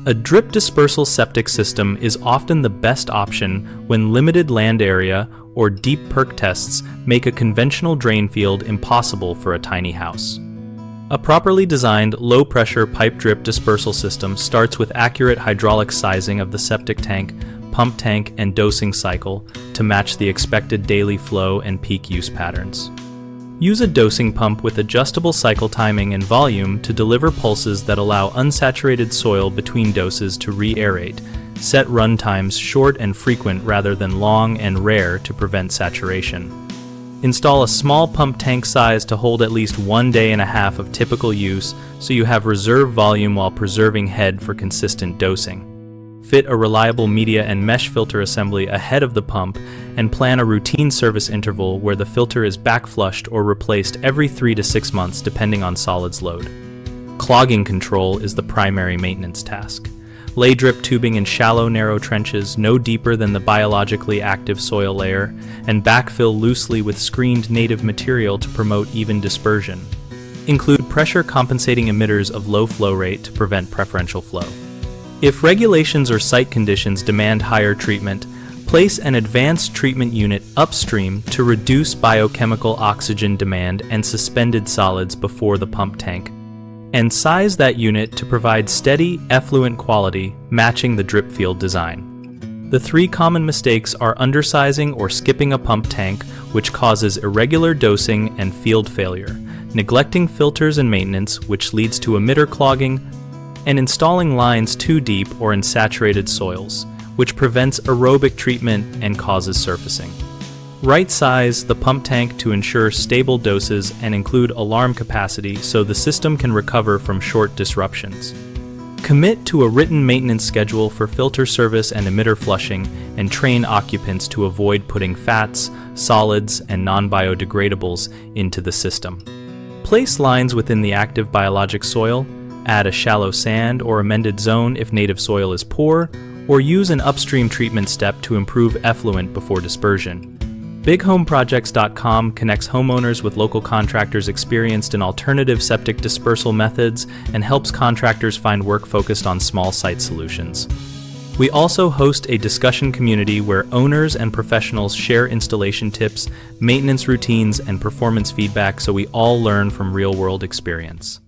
A drip dispersal septic system is often the best option when limited land area or deep perk tests make a conventional drain field impossible for a tiny house. A properly designed, low-pressure pipe drip dispersal system starts with accurate hydraulic sizing of the septic tank, pump tank, and dosing cycle to match the expected daily flow and peak use patterns. Use a dosing pump with adjustable cycle timing and volume to deliver pulses that allow unsaturated soil between doses to re-aerate. Set run times short and frequent rather than long and rare to prevent saturation. Install a small pump tank size to hold at least 1.5 days of typical use so you have reserve volume while preserving head for consistent dosing. Fit a reliable media and mesh filter assembly ahead of the pump and plan a routine service interval where the filter is backflushed or replaced every 3 to 6 months depending on solids load. Clogging control is the primary maintenance task. Lay drip tubing in shallow, narrow trenches no deeper than the biologically active soil layer and backfill loosely with screened native material to promote even dispersion. Include pressure compensating emitters of low flow rate to prevent preferential flow. If regulations or site conditions demand higher treatment, place an advanced treatment unit upstream to reduce biochemical oxygen demand and suspended solids before the pump tank, and size that unit to provide steady, effluent quality matching the drip field design. The 3 common mistakes are undersizing or skipping a pump tank, which causes irregular dosing and field failure, neglecting filters and maintenance, which leads to emitter clogging, and installing lines too deep or in saturated soils, which prevents aerobic treatment and causes surfacing. Right size the pump tank to ensure stable doses and include alarm capacity so the system can recover from short disruptions. Commit to a written maintenance schedule for filter service and emitter flushing, and train occupants to avoid putting fats, solids, and non-biodegradables into the system. Place lines within the active biologic soil, add a shallow sand or amended zone if native soil is poor, or use an upstream treatment step to improve effluent before dispersion. BigHomeProjects.com connects homeowners with local contractors experienced in alternative septic dispersal methods and helps contractors find work focused on small site solutions. We also host a discussion community where owners and professionals share installation tips, maintenance routines, and performance feedback so we all learn from real-world experience.